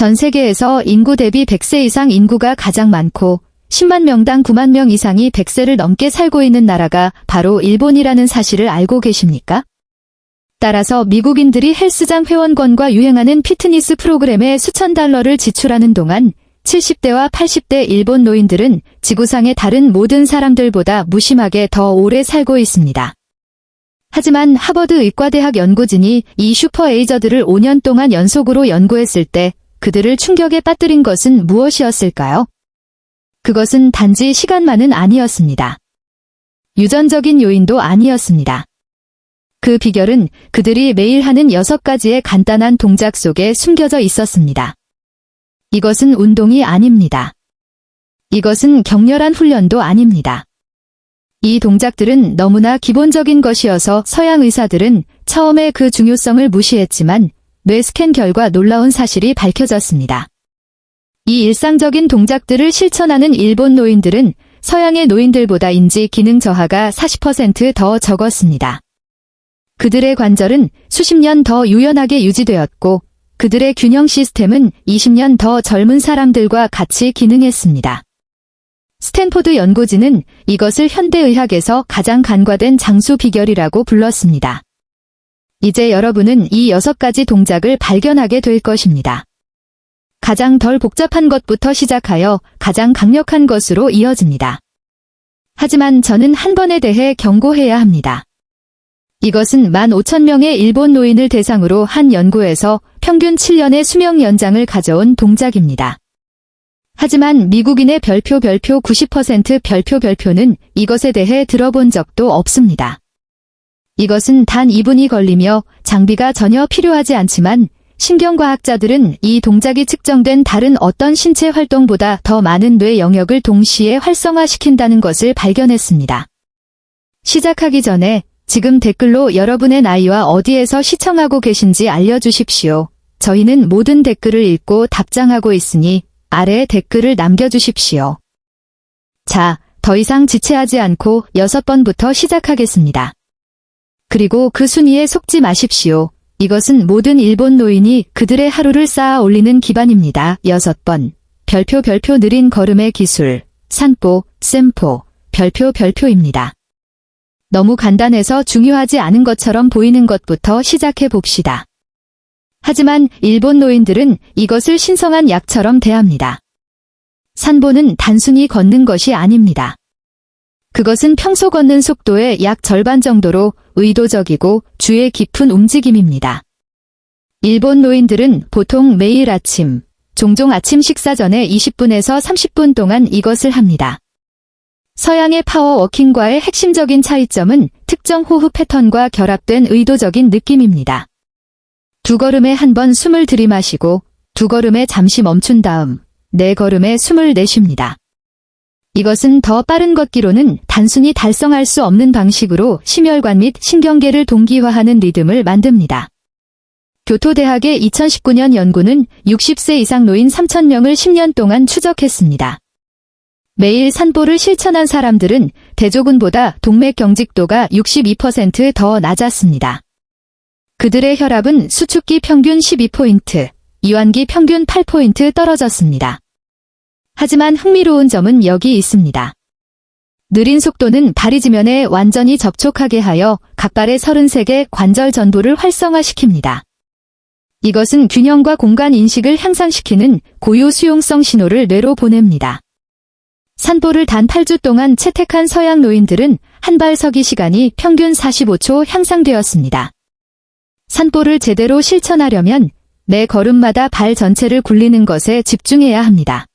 전 세계에서 인구 대비 100세 이상 인구가 가장 많고 10만 명당 9만 명 이상이 100세를 넘게 살고 있는 나라가 바로 일본이라는 사실을 알고 계십니까? 따라서 미국인들이 헬스장 회원권과 유행하는 피트니스 프로그램에 수천 달러를 지출하는 동안 70대와 80대 일본 노인들은 지구상의 다른 모든 사람들보다 무심하게 더 오래 살고 있습니다. 하지만 하버드 의과대학 연구진이 이 슈퍼에이저들을 5년 동안 연속으로 연구했을 때 그들을 충격에 빠뜨린 것은 무엇이었을까요? 그것은 단지 시간만은 아니었습니다. 유전적인 요인도 아니었습니다. 그 비결은 그들이 매일 하는 6가지의 간단한 동작 속에 숨겨져 있었습니다. 이것은 운동이 아닙니다. 이것은 격렬한 훈련도 아닙니다. 이 동작들은 너무나 기본적인 것이어서 서양 의사들은 처음에 그 중요성을 무시했지만 뇌 스캔 결과 놀라운 사실이 밝혀졌습니다. 이 일상적인 동작들을 실천하는 일본 노인들은 서양의 노인들보다 인지 기능 저하가 40% 더 적었습니다. 그들의 관절은 수십 년 더 유연하게 유지되었고 그들의 균형 시스템은 20년 더 젊은 사람들과 같이 기능했습니다. 스탠포드 연구진은 이것을 현대의학에서 가장 간과된 장수 비결이라고 불렀습니다. 이제 여러분은 이 6가지 동작을 발견하게 될 것입니다. 가장 덜 복잡한 것부터 시작하여 가장 강력한 것으로 이어집니다. 하지만 저는 한 번에 대해 경고해야 합니다. 이것은 15,000명의 일본 노인을 대상으로 한 연구에서 평균 7년의 수명 연장을 가져온 동작입니다. 하지만 미국인의 별표 90% 별표는 이것에 대해 들어본 적도 없습니다. 이것은 단 2분이 걸리며 장비가 전혀 필요하지 않지만 신경과학자들은 이 동작이 측정된 다른 어떤 신체 활동보다 더 많은 뇌 영역을 동시에 활성화시킨다는 것을 발견했습니다. 시작하기 전에 지금 댓글로 여러분의 나이와 어디에서 시청하고 계신지 알려주십시오. 저희는 모든 댓글을 읽고 답장하고 있으니 아래에 댓글을 남겨주십시오. 자, 더 이상 지체하지 않고 6번부터 시작하겠습니다. 그리고 그 순위에 속지 마십시오. 이것은 모든 일본 노인이 그들의 하루를 쌓아 올리는 기반입니다. 6번. 별표 느린 걸음의 기술. 산보, 셈포, 별표입니다. 너무 간단해서 중요하지 않은 것처럼 보이는 것부터 시작해 봅시다. 하지만 일본 노인들은 이것을 신성한 약처럼 대합니다. 산보는 단순히 걷는 것이 아닙니다. 그것은 평소 걷는 속도의 약 절반 정도로 의도적이고 주의 깊은 움직임입니다. 일본 노인들은 보통 매일 아침, 종종 아침 식사 전에 20분에서 30분 동안 이것을 합니다. 서양의 파워워킹과의 핵심적인 차이점은 특정 호흡 패턴과 결합된 의도적인 느낌입니다. 2걸음에 한 번 숨을 들이마시고 2걸음에 잠시 멈춘 다음 4걸음에 숨을 내쉽니다. 이것은 더 빠른 걷기로는 단순히 달성할 수 없는 방식으로 심혈관 및 신경계를 동기화하는 리듬을 만듭니다. 교토대학의 2019년 연구는 60세 이상 노인 3,000명을 10년 동안 추적했습니다. 매일 산보를 실천한 사람들은 대조군보다 동맥 경직도가 62% 더 낮았습니다. 그들의 혈압은 수축기 평균 12포인트, 이완기 평균 8포인트 떨어졌습니다. 하지만 흥미로운 점은 여기 있습니다. 느린 속도는 다리지면에 완전히 접촉하게 하여 각발의 33개 관절 전부를 활성화시킵니다. 이것은 균형과 공간 인식을 향상시키는 고유 수용성 신호를 뇌로 보냅니다. 산보를 단 8주 동안 채택한 서양 노인들은 한 발 서기 시간이 평균 45초 향상되었습니다. 산보를 제대로 실천하려면 매 걸음마다 발 전체를 굴리는 것에 집중해야 합니다.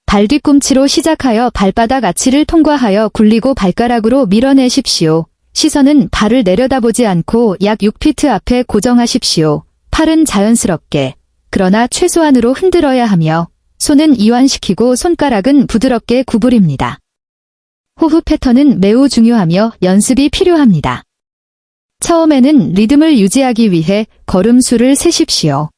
발 뒤꿈치로 시작하여 발바닥 아치를 통과하여 굴리고 발가락으로 밀어내십시오. 시선은 발을 내려다보지 않고 약 6피트 앞에 고정하십시오. 팔은 자연스럽게, 그러나 최소한으로 흔들어야 하며 손은 이완시키고 손가락은 부드럽게 구부립니다. 호흡 패턴은 매우 중요하며 연습이 필요합니다. 처음에는 리듬을 유지하기 위해 걸음수를 세십시오.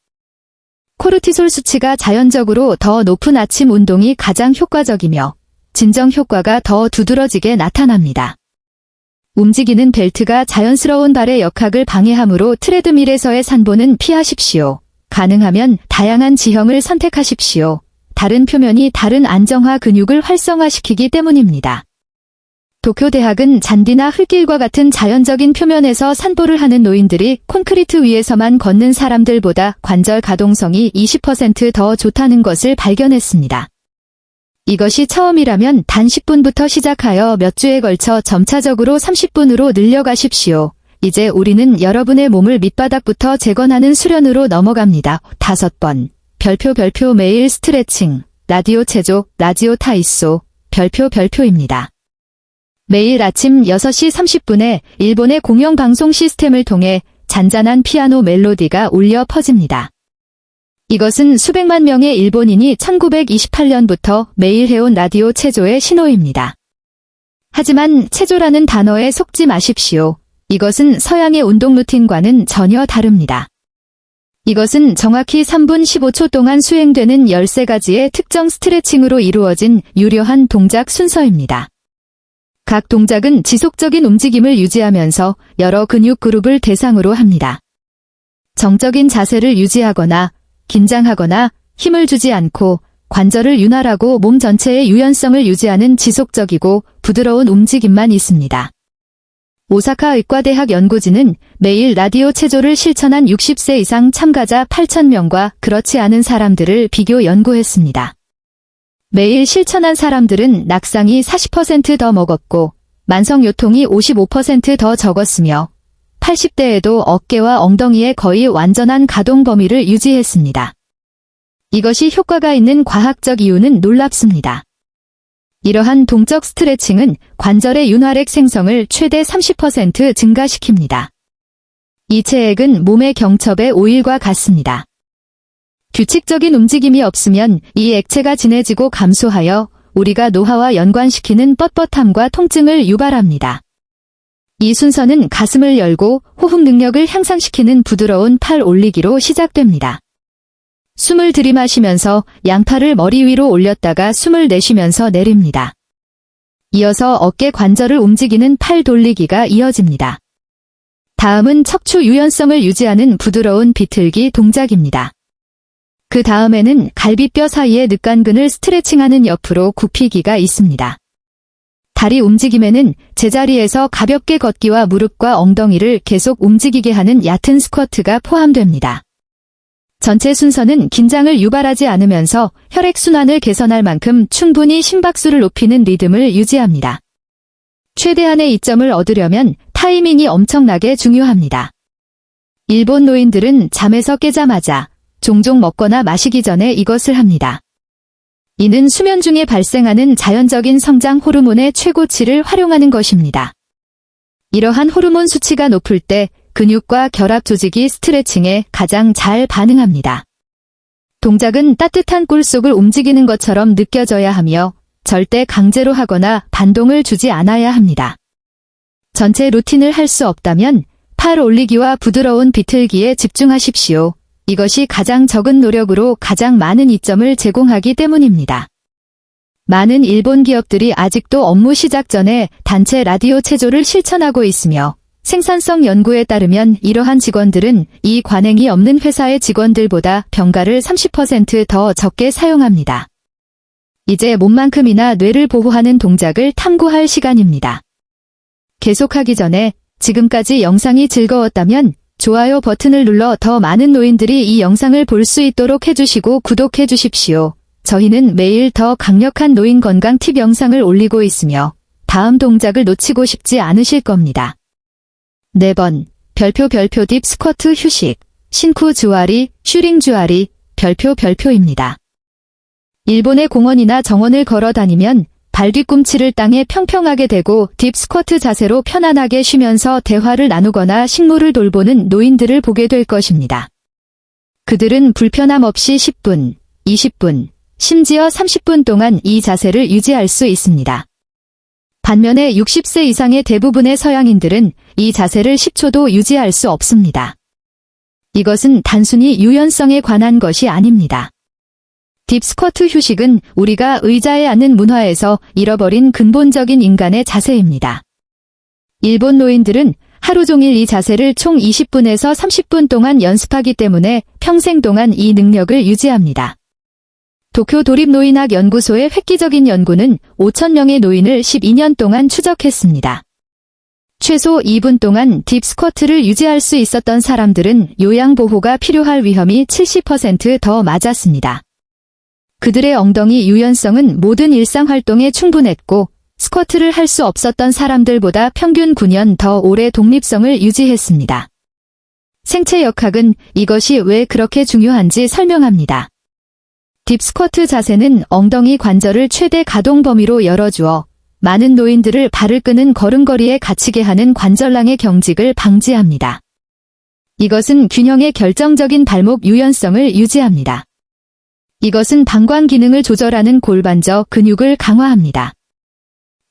코르티솔 수치가 자연적으로 더 높은 아침 운동이 가장 효과적이며 진정 효과가 더 두드러지게 나타납니다. 움직이는 벨트가 자연스러운 발의 역학을 방해하므로 트레드밀에서의 산보는 피하십시오. 가능하면 다양한 지형을 선택하십시오. 다른 표면이 다른 안정화 근육을 활성화시키기 때문입니다. 도쿄대학은 잔디나 흙길과 같은 자연적인 표면에서 산보를 하는 노인들이 콘크리트 위에서만 걷는 사람들보다 관절 가동성이 20% 더 좋다는 것을 발견했습니다. 이것이 처음이라면 단 10분부터 시작하여 몇 주에 걸쳐 점차적으로 30분으로 늘려가십시오. 이제 우리는 여러분의 몸을 밑바닥부터 재건하는 수련으로 넘어갑니다. 5번. 별표 매일 스트레칭, 라디오 체조, 라지오 타이소, 별표입니다. 매일 아침 6시 30분에 일본의 공영방송 시스템을 통해 잔잔한 피아노 멜로디가 울려 퍼집니다. 이것은 수백만 명의 일본인이 1928년부터 매일 해온 라디오 체조의 신호입니다. 하지만 체조라는 단어에 속지 마십시오. 이것은 서양의 운동 루틴과는 전혀 다릅니다. 이것은 정확히 3분 15초 동안 수행되는 13가지의 특정 스트레칭으로 이루어진 유려한 동작 순서입니다. 각 동작은 지속적인 움직임을 유지하면서 여러 근육 그룹을 대상으로 합니다. 정적인 자세를 유지하거나 긴장하거나 힘을 주지 않고 관절을 윤활하고 몸 전체의 유연성을 유지하는 지속적이고 부드러운 움직임만 있습니다. 오사카 의과대학 연구진은 매일 라디오 체조를 실천한 60세 이상 참가자 8,000명과 그렇지 않은 사람들을 비교 연구했습니다. 매일 실천한 사람들은 낙상이 40% 더 먹었고 만성요통이 55% 더 적었으며 80대에도 어깨와 엉덩이의 거의 완전한 가동 범위를 유지했습니다. 이것이 효과가 있는 과학적 이유는 놀랍습니다. 이러한 동적 스트레칭은 관절의 윤활액 생성을 최대 30% 증가시킵니다. 이 체액은 몸의 경첩의 오일과 같습니다. 규칙적인 움직임이 없으면 이 액체가 진해지고 감소하여 우리가 노화와 연관시키는 뻣뻣함과 통증을 유발합니다. 이 순서는 가슴을 열고 호흡 능력을 향상시키는 부드러운 팔 올리기로 시작됩니다. 숨을 들이마시면서 양팔을 머리 위로 올렸다가 숨을 내쉬면서 내립니다. 이어서 어깨 관절을 움직이는 팔 돌리기가 이어집니다. 다음은 척추 유연성을 유지하는 부드러운 비틀기 동작입니다. 그 다음에는 갈비뼈 사이의 늑간근을 스트레칭하는 옆으로 굽히기가 있습니다. 다리 움직임에는 제자리에서 가볍게 걷기와 무릎과 엉덩이를 계속 움직이게 하는 얕은 스쿼트가 포함됩니다. 전체 순서는 긴장을 유발하지 않으면서 혈액순환을 개선할 만큼 충분히 심박수를 높이는 리듬을 유지합니다. 최대한의 이점을 얻으려면 타이밍이 엄청나게 중요합니다. 일본 노인들은 잠에서 깨자마자 종종 먹거나 마시기 전에 이것을 합니다. 이는 수면 중에 발생하는 자연적인 성장 호르몬의 최고치를 활용하는 것입니다. 이러한 호르몬 수치가 높을 때 근육과 결합 조직이 스트레칭에 가장 잘 반응합니다. 동작은 따뜻한 꿀 속을 움직이는 것처럼 느껴져야 하며 절대 강제로 하거나 반동을 주지 않아야 합니다. 전체 루틴을 할 수 없다면 팔 올리기와 부드러운 비틀기에 집중하십시오. 이것이 가장 적은 노력으로 가장 많은 이점을 제공하기 때문입니다. 많은 일본 기업들이 아직도 업무 시작 전에 단체 라디오 체조를 실천하고 있으며 생산성 연구에 따르면 이러한 직원들은 이 관행이 없는 회사의 직원들보다 병가를 30% 더 적게 사용합니다. 이제 몸만큼이나 뇌를 보호하는 동작을 탐구할 시간입니다. 계속하기 전에 지금까지 영상이 즐거웠다면 좋아요 버튼을 눌러 더 많은 노인들이 이 영상을 볼 수 있도록 해주시고 구독해 주십시오. 저희는 매일 더 강력한 노인 건강 팁 영상을 올리고 있으며 다음 동작을 놓치고 싶지 않으실 겁니다. 4번. 별표 딥 스쿼트 휴식, 신쿠 주아리, 슈링 주아리, 별표입니다. 일본의 공원이나 정원을 걸어 다니면 발 뒤꿈치를 땅에 평평하게 대고 딥 스쿼트 자세로 편안하게 쉬면서 대화를 나누거나 식물을 돌보는 노인들을 보게 될 것입니다. 그들은 불편함 없이 10분, 20분, 심지어 30분 동안 이 자세를 유지할 수 있습니다. 반면에 60세 이상의 대부분의 서양인들은 이 자세를 10초도 유지할 수 없습니다. 이것은 단순히 유연성에 관한 것이 아닙니다. 딥 스쿼트 휴식은 우리가 의자에 앉는 문화에서 잃어버린 근본적인 인간의 자세입니다. 일본 노인들은 하루 종일 이 자세를 총 20분에서 30분 동안 연습하기 때문에 평생 동안 이 능력을 유지합니다. 도쿄 도립노인학 연구소의 획기적인 연구는 5,000명의 노인을 12년 동안 추적했습니다. 최소 2분 동안 딥 스쿼트를 유지할 수 있었던 사람들은 요양보호가 필요할 위험이 70% 더 낮았습니다. 그들의 엉덩이 유연성은 모든 일상활동에 충분했고 스쿼트를 할 수 없었던 사람들보다 평균 9년 더 오래 독립성을 유지했습니다. 생체역학은 이것이 왜 그렇게 중요한지 설명합니다. 딥 스쿼트 자세는 엉덩이 관절을 최대 가동 범위로 열어주어 많은 노인들을 발을 끄는 걸음걸이에 갇히게 하는 관절낭의 경직을 방지합니다. 이것은 균형의 결정적인 발목 유연성을 유지합니다. 이것은 방광 기능을 조절하는 골반저 근육을 강화합니다.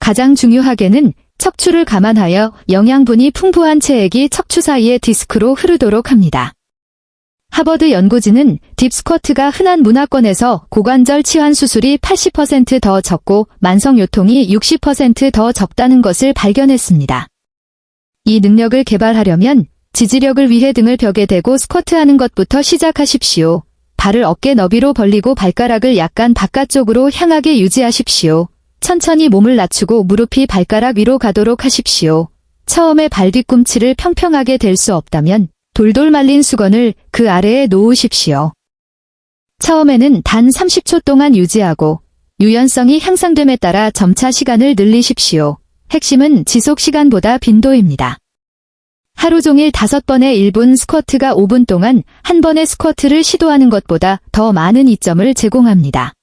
가장 중요하게는 척추를 감안하여 영양분이 풍부한 체액이 척추 사이의 디스크로 흐르도록 합니다. 하버드 연구진은 딥 스쿼트가 흔한 문화권에서 고관절 치환 수술이 80%더 적고 만성 요통이 60%더 적다는 것을 발견했습니다. 이 능력을 개발하려면 지지력을 위해 등을 벽에 대고 스쿼트하는 것부터 시작하십시오. 발을 어깨 너비로 벌리고 발가락을 약간 바깥쪽으로 향하게 유지하십시오. 천천히 몸을 낮추고 무릎이 발가락 위로 가도록 하십시오. 처음에 발 뒤꿈치를 평평하게 댈 수 없다면 돌돌 말린 수건을 그 아래에 놓으십시오. 처음에는 단 30초 동안 유지하고 유연성이 향상됨에 따라 점차 시간을 늘리십시오. 핵심은 지속 시간보다 빈도입니다. 하루 종일 5번의 1분 스쿼트가 5분 동안 한 번의 스쿼트를 시도하는 것보다 더 많은 이점을 제공합니다.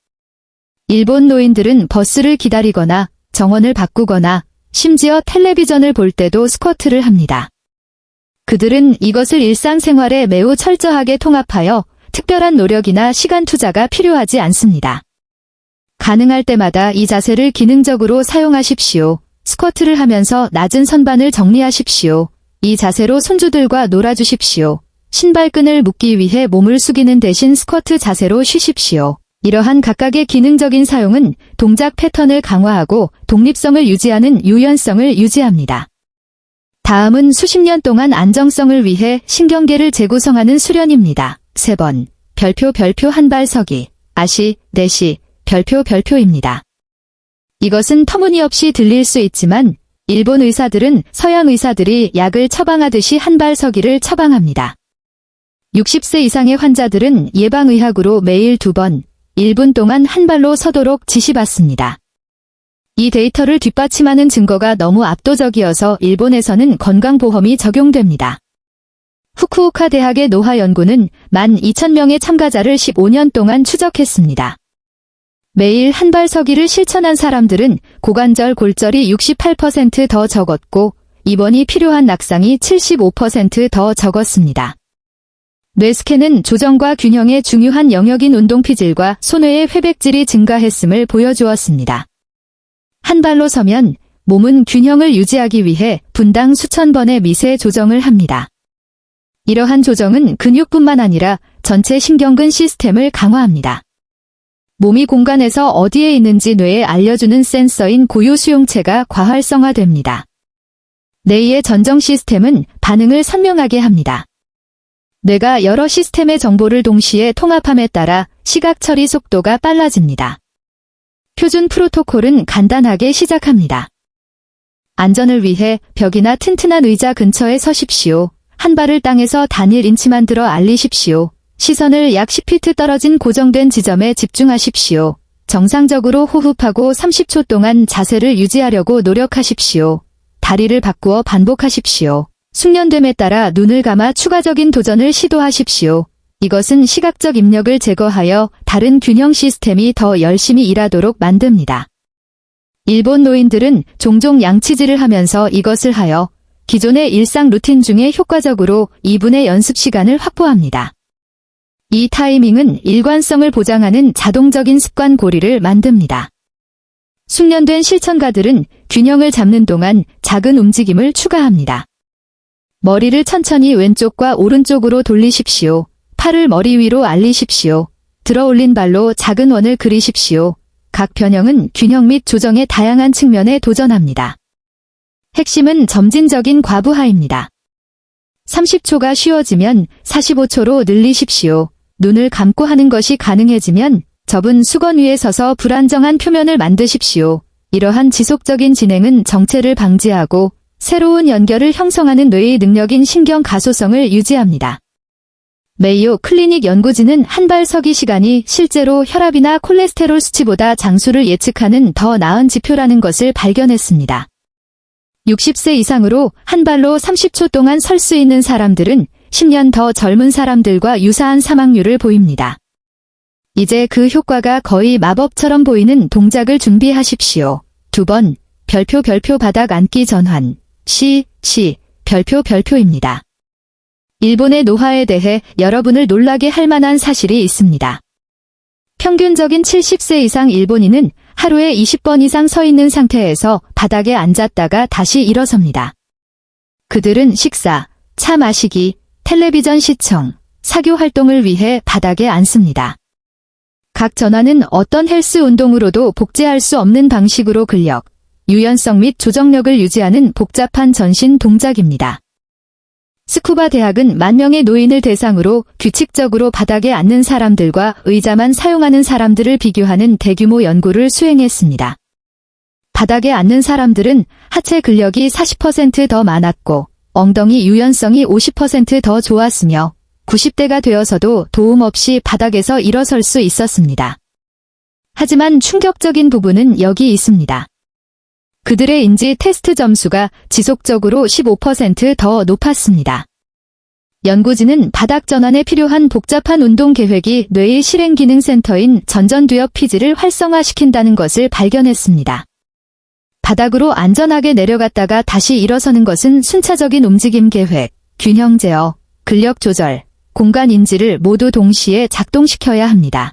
일본 노인들은 버스를 기다리거나 정원을 바꾸거나 심지어 텔레비전을 볼 때도 스쿼트를 합니다. 그들은 이것을 일상생활에 매우 철저하게 통합하여 특별한 노력이나 시간 투자가 필요하지 않습니다. 가능할 때마다 이 자세를 기능적으로 사용하십시오. 스쿼트를 하면서 낮은 선반을 정리하십시오. 이 자세로 손주들과 놀아주십시오. 신발끈을 묶기 위해 몸을 숙이는 대신 스쿼트 자세로 쉬십시오. 이러한 각각의 기능적인 사용은 동작 패턴을 강화하고 독립성을 유지하는 유연성을 유지합니다. 다음은 수십 년 동안 안정성을 위해 신경계를 재구성하는 수련입니다. 3번, 별표 한 발 서기, 아시, 내시, 별표입니다. 이것은 터무니없이 들릴 수 있지만 일본 의사들은 서양 의사들이 약을 처방하듯이 한 발 서기를 처방합니다. 60세 이상의 환자들은 예방의학으로 매일 2번, 1분 동안 한 발로 서도록 지시받습니다. 이 데이터를 뒷받침하는 증거가 너무 압도적이어서 일본에서는 건강보험이 적용됩니다. 후쿠오카 대학의 노하 연구는 12,000명의 참가자를 15년 동안 추적했습니다. 매일 한 발 서기를 실천한 사람들은 고관절 골절이 68%더 적었고 입원이 필요한 낙상이 75%더 적었습니다. 뇌스캔은 조정과 균형의 중요한 영역인 운동피질과 손뇌의 회백질이 증가했음을 보여주었습니다. 한 발로 서면 몸은 균형을 유지하기 위해 분당 수천 번의 미세 조정을 합니다. 이러한 조정은 근육뿐만 아니라 전체 신경근 시스템을 강화합니다. 몸이 공간에서 어디에 있는지 뇌에 알려주는 센서인 고유 수용체가 과활성화됩니다. 뇌의 전정 시스템은 반응을 선명하게 합니다. 뇌가 여러 시스템의 정보를 동시에 통합함에 따라 시각 처리 속도가 빨라집니다. 표준 프로토콜은 간단하게 시작합니다. 안전을 위해 벽이나 튼튼한 의자 근처에 서십시오. 한 발을 땅에서 단 1인치만 들어 알리십시오. 시선을 약 10피트 떨어진 고정된 지점에 집중하십시오. 정상적으로 호흡하고 30초 동안 자세를 유지하려고 노력하십시오. 다리를 바꾸어 반복하십시오. 숙련됨에 따라 눈을 감아 추가적인 도전을 시도하십시오. 이것은 시각적 입력을 제거하여 다른 균형 시스템이 더 열심히 일하도록 만듭니다. 일본 노인들은 종종 양치질을 하면서 이것을 하여 기존의 일상 루틴 중에 효과적으로 2분의 연습 시간을 확보합니다. 이 타이밍은 일관성을 보장하는 자동적인 습관 고리를 만듭니다. 숙련된 실천가들은 균형을 잡는 동안 작은 움직임을 추가합니다. 머리를 천천히 왼쪽과 오른쪽으로 돌리십시오. 팔을 머리 위로 알리십시오. 들어 올린 발로 작은 원을 그리십시오. 각 변형은 균형 및 조정의 다양한 측면에 도전합니다. 핵심은 점진적인 과부하입니다. 30초가 쉬워지면 45초로 늘리십시오. 눈을 감고 하는 것이 가능해지면 접은 수건 위에 서서 불안정한 표면을 만드십시오. 이러한 지속적인 진행은 정체를 방지하고 새로운 연결을 형성하는 뇌의 능력인 신경 가소성을 유지합니다. 메이오 클리닉 연구진은 한 발 서기 시간이 실제로 혈압이나 콜레스테롤 수치보다 장수를 예측하는 더 나은 지표라는 것을 발견했습니다. 60세 이상으로 한 발로 30초 동안 설 수 있는 사람들은 10년 더 젊은 사람들과 유사한 사망률을 보입니다. 이제 그 효과가 거의 마법처럼 보이는 동작을 준비하십시오. 2번, 별표 바닥 앉기 전환, 별표입니다. 일본의 노화에 대해 여러분을 놀라게 할 만한 사실이 있습니다. 평균적인 70세 이상 일본인은 하루에 20번 이상 서 있는 상태에서 바닥에 앉았다가 다시 일어섭니다. 그들은 식사, 차 마시기, 텔레비전 시청, 사교 활동을 위해 바닥에 앉습니다. 각 전환은 어떤 헬스 운동으로도 복제할 수 없는 방식으로 근력, 유연성 및 조정력을 유지하는 복잡한 전신 동작입니다. 스쿠바 대학은 10,000명의 노인을 대상으로 규칙적으로 바닥에 앉는 사람들과 의자만 사용하는 사람들을 비교하는 대규모 연구를 수행했습니다. 바닥에 앉는 사람들은 하체 근력이 40% 더 많았고 엉덩이 유연성이 50% 더 좋았으며 90대가 되어서도 도움 없이 바닥에서 일어설 수 있었습니다. 하지만 충격적인 부분은 여기 있습니다. 그들의 인지 테스트 점수가 지속적으로 15% 더 높았습니다. 연구진은 바닥 전환에 필요한 복잡한 운동 계획이 뇌의 실행기능센터인 전전두엽 피지를 활성화시킨다는 것을 발견했습니다. 바닥으로 안전하게 내려갔다가 다시 일어서는 것은 순차적인 움직임 계획, 균형 제어, 근력 조절, 공간 인지를 모두 동시에 작동시켜야 합니다.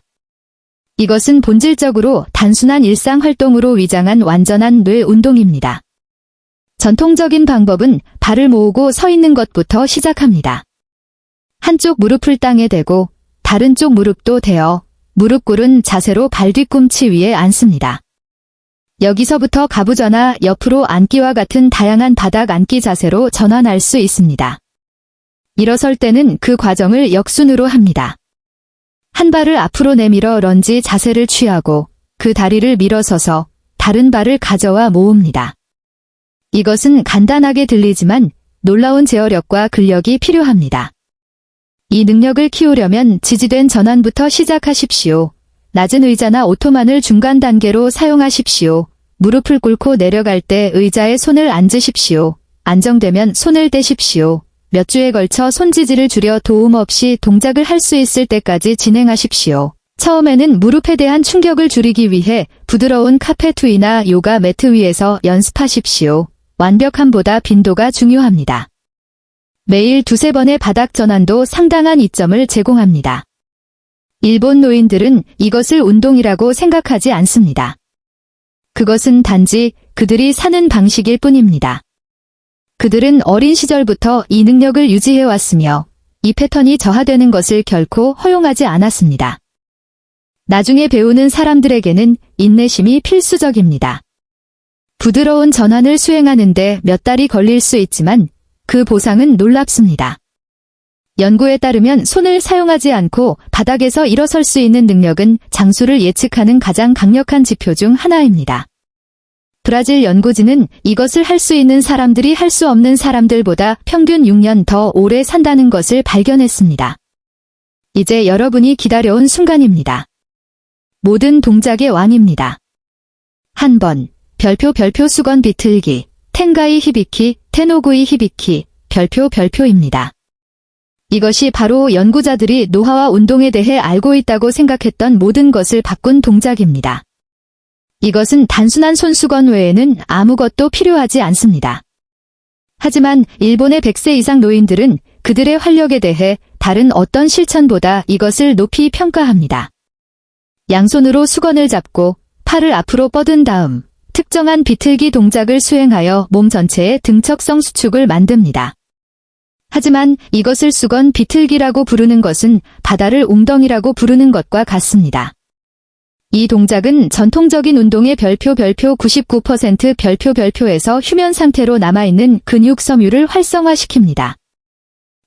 이것은 본질적으로 단순한 일상 활동으로 위장한 완전한 뇌 운동입니다. 전통적인 방법은 발을 모으고 서 있는 것부터 시작합니다. 한쪽 무릎을 땅에 대고 다른 쪽 무릎도 대어 무릎 꿇은 자세로 발 뒤꿈치 위에 앉습니다. 여기서부터 가부좌나 옆으로 앉기와 같은 다양한 바닥 앉기 자세로 전환할 수 있습니다. 일어설 때는 그 과정을 역순으로 합니다. 한 발을 앞으로 내밀어 런지 자세를 취하고 그 다리를 밀어서서 다른 발을 가져와 모읍니다. 이것은 간단하게 들리지만 놀라운 제어력과 근력이 필요합니다. 이 능력을 키우려면 지지된 전환부터 시작하십시오. 낮은 의자나 오토만을 중간 단계로 사용하십시오. 무릎을 꿇고 내려갈 때 의자에 손을 얹으십시오. 안정되면 손을 떼십시오. 몇 주에 걸쳐 손지지를 줄여 도움 없이 동작을 할 수 있을 때까지 진행하십시오. 처음에는 무릎에 대한 충격을 줄이기 위해 부드러운 카페트 위나 요가 매트 위에서 연습하십시오. 완벽함보다 빈도가 중요합니다. 매일 2-3번의 바닥 전환도 상당한 이점을 제공합니다. 일본 노인들은 이것을 운동이라고 생각하지 않습니다. 그것은 단지 그들이 사는 방식일 뿐입니다. 그들은 어린 시절부터 이 능력을 유지해왔으며 이 패턴이 저하되는 것을 결코 허용하지 않았습니다. 나중에 배우는 사람들에게는 인내심이 필수적입니다. 부드러운 전환을 수행하는데 몇 달이 걸릴 수 있지만 그 보상은 놀랍습니다. 연구에 따르면 손을 사용하지 않고 바닥에서 일어설 수 있는 능력은 장수를 예측하는 가장 강력한 지표 중 하나입니다. 브라질 연구진은 이것을 할 수 있는 사람들이 할 수 없는 사람들보다 평균 6년 더 오래 산다는 것을 발견했습니다. 이제 여러분이 기다려온 순간입니다. 모든 동작의 왕입니다. 한 번, 별표 수건 비틀기, 텐가이 히비키, 테노구이 히비키, 별표입니다. 이것이 바로 연구자들이 노화와 운동에 대해 알고 있다고 생각했던 모든 것을 바꾼 동작입니다. 이것은 단순한 손수건 외에는 아무것도 필요하지 않습니다. 하지만 일본의 100세 이상 노인들은 그들의 활력에 대해 다른 어떤 실천보다 이것을 높이 평가합니다. 양손으로 수건을 잡고 팔을 앞으로 뻗은 다음 특정한 비틀기 동작을 수행하여 몸 전체의 등척성 수축을 만듭니다. 하지만 이것을 수건 비틀기라고 부르는 것은 바다를 웅덩이라고 부르는 것과 같습니다. 이 동작은 전통적인 운동의 별표 99% 별표에서 휴면 상태로 남아있는 근육 섬유를 활성화시킵니다.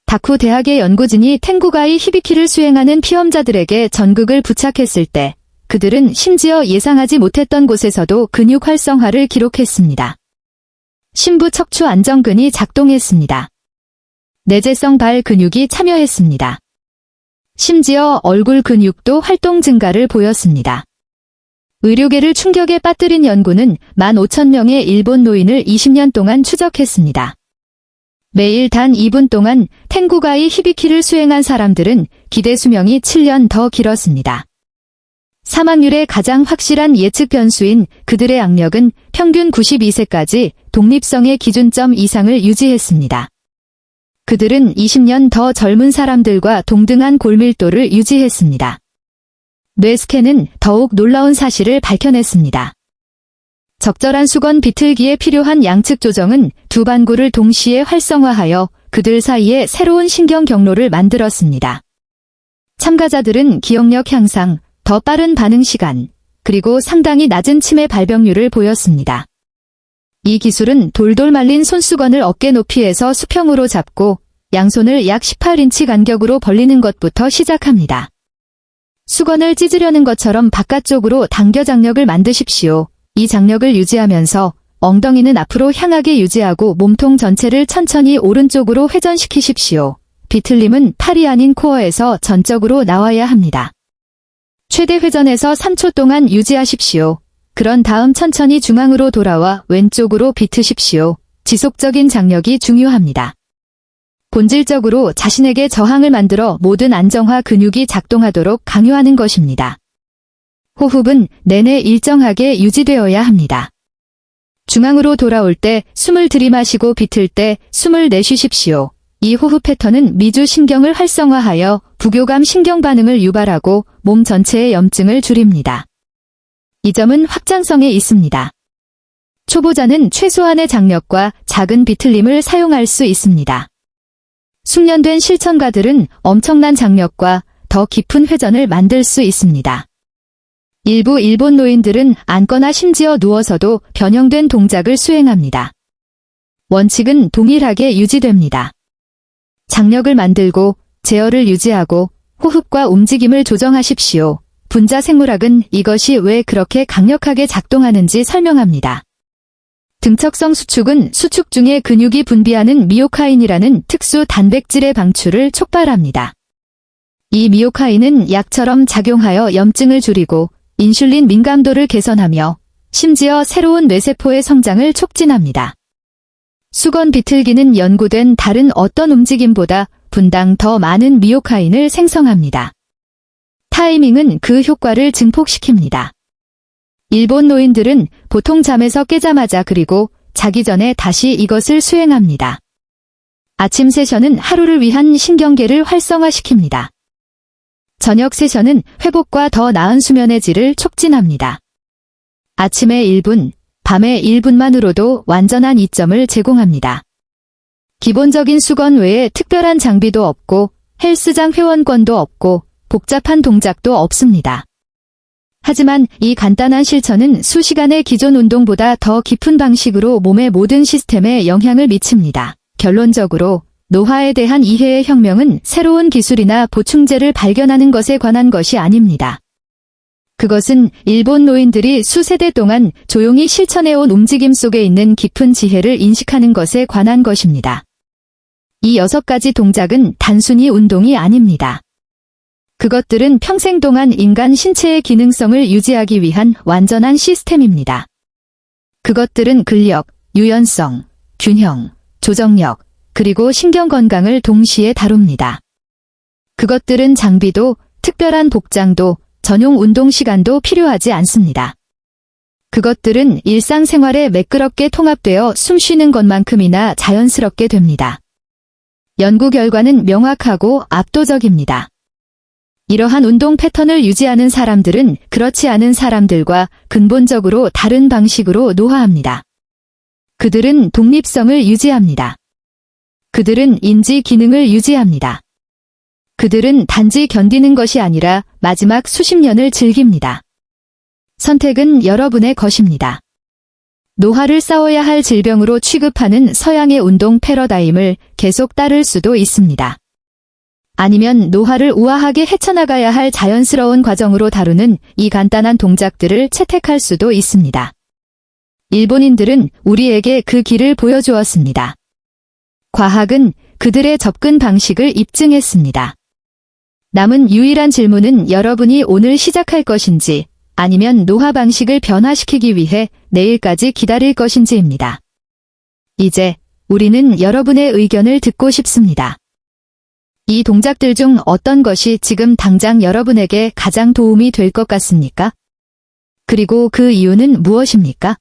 다쿠 대학의 연구진이 텐구가이 히비키를 수행하는 피험자들에게 전극을 부착했을 때 그들은 심지어 예상하지 못했던 곳에서도 근육 활성화를 기록했습니다. 심부 척추 안정근이 작동했습니다. 내재성 발 근육이 참여했습니다. 심지어 얼굴 근육도 활동 증가를 보였습니다. 의료계를 충격에 빠뜨린 연구는 15,000명의 일본 노인을 20년 동안 추적했습니다. 매일 단 2분 동안 텐구가이 히비키를 수행한 사람들은 기대 수명이 7년 더 길었습니다. 사망률의 가장 확실한 예측 변수인 그들의 악력은 평균 92세까지 독립성의 기준점 이상을 유지했습니다. 그들은 20년 더 젊은 사람들과 동등한 골밀도를 유지했습니다. 뇌스캔은 더욱 놀라운 사실을 밝혀냈습니다. 적절한 수건 비틀기에 필요한 양측 조정은 두 반구를 동시에 활성화하여 그들 사이에 새로운 신경 경로를 만들었습니다. 참가자들은 기억력 향상, 더 빠른 반응 시간, 그리고 상당히 낮은 치매 발병률을 보였습니다. 이 기술은 돌돌 말린 손수건을 어깨 높이에서 수평으로 잡고 양손을 약 18인치 간격으로 벌리는 것부터 시작합니다. 수건을 찢으려는 것처럼 바깥쪽으로 당겨 장력을 만드십시오. 이 장력을 유지하면서 엉덩이는 앞으로 향하게 유지하고 몸통 전체를 천천히 오른쪽으로 회전시키십시오. 비틀림은 팔이 아닌 코어에서 전적으로 나와야 합니다. 최대 회전에서 3초 동안 유지하십시오. 그런 다음 천천히 중앙으로 돌아와 왼쪽으로 비트십시오. 지속적인 장력이 중요합니다. 본질적으로 자신에게 저항을 만들어 모든 안정화 근육이 작동하도록 강요하는 것입니다. 호흡은 내내 일정하게 유지되어야 합니다. 중앙으로 돌아올 때 숨을 들이마시고 비틀 때 숨을 내쉬십시오. 이 호흡 패턴은 미주 신경을 활성화하여 부교감 신경 반응을 유발하고 몸 전체의 염증을 줄입니다. 이 점은 확장성에 있습니다. 초보자는 최소한의 장력과 작은 비틀림을 사용할 수 있습니다. 숙련된 실천가들은 엄청난 장력과 더 깊은 회전을 만들 수 있습니다. 일부 일본 노인들은 앉거나 심지어 누워서도 변형된 동작을 수행합니다. 원칙은 동일하게 유지됩니다. 장력을 만들고 제어를 유지하고 호흡과 움직임을 조정하십시오. 분자 생물학은 이것이 왜 그렇게 강력하게 작동하는지 설명합니다. 등척성 수축은 수축 중에 근육이 분비하는 미오카인이라는 특수 단백질의 방출을 촉발합니다. 이 미오카인은 약처럼 작용하여 염증을 줄이고 인슐린 민감도를 개선하며 심지어 새로운 뇌세포의 성장을 촉진합니다. 수건 비틀기는 연구된 다른 어떤 움직임보다 분당 더 많은 미오카인을 생성합니다. 타이밍은 그 효과를 증폭시킵니다. 일본 노인들은 보통 잠에서 깨자마자 그리고 자기 전에 다시 이것을 수행합니다. 아침 세션은 하루를 위한 신경계를 활성화시킵니다. 저녁 세션은 회복과 더 나은 수면의 질을 촉진합니다. 아침에 1분, 밤에 1분만으로도 완전한 이점을 제공합니다. 기본적인 수건 외에 특별한 장비도 없고 헬스장 회원권도 없고 복잡한 동작도 없습니다. 하지만 이 간단한 실천은 수시간의 기존 운동보다 더 깊은 방식으로 몸의 모든 시스템에 영향을 미칩니다. 결론적으로 노화에 대한 이해의 혁명은 새로운 기술이나 보충제를 발견하는 것에 관한 것이 아닙니다. 그것은 일본 노인들이 수세대 동안 조용히 실천해온 움직임 속에 있는 깊은 지혜를 인식하는 것에 관한 것입니다. 이 6가지 동작은 단순히 운동이 아닙니다. 그것들은 평생 동안 인간 신체의 기능성을 유지하기 위한 완전한 시스템입니다. 그것들은 근력, 유연성, 균형, 조정력, 그리고 신경 건강을 동시에 다룹니다. 그것들은 장비도, 특별한 복장도, 전용 운동 시간도 필요하지 않습니다. 그것들은 일상생활에 매끄럽게 통합되어 숨쉬는 것만큼이나 자연스럽게 됩니다. 연구 결과는 명확하고 압도적입니다. 이러한 운동 패턴을 유지하는 사람들은 그렇지 않은 사람들과 근본적으로 다른 방식으로 노화합니다. 그들은 독립성을 유지합니다. 그들은 인지 기능을 유지합니다. 그들은 단지 견디는 것이 아니라 마지막 수십 년을 즐깁니다. 선택은 여러분의 것입니다. 노화를 싸워야 할 질병으로 취급하는 서양의 운동 패러다임을 계속 따를 수도 있습니다. 아니면 노화를 우아하게 헤쳐나가야 할 자연스러운 과정으로 다루는 이 간단한 동작들을 채택할 수도 있습니다. 일본인들은 우리에게 그 길을 보여주었습니다. 과학은 그들의 접근 방식을 입증했습니다. 남은 유일한 질문은 여러분이 오늘 시작할 것인지 아니면 노화 방식을 변화시키기 위해 내일까지 기다릴 것인지입니다. 이제 우리는 여러분의 의견을 듣고 싶습니다. 이 동작들 중 어떤 것이 지금 당장 여러분에게 가장 도움이 될 것 같습니까? 그리고 그 이유는 무엇입니까?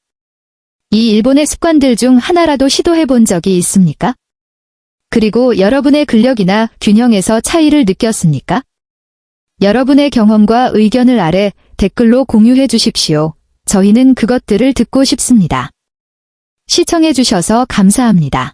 이 일본의 습관들 중 하나라도 시도해 본 적이 있습니까? 그리고 여러분의 근력이나 균형에서 차이를 느꼈습니까? 여러분의 경험과 의견을 아래 댓글로 공유해 주십시오. 저희는 그것들을 듣고 싶습니다. 시청해 주셔서 감사합니다.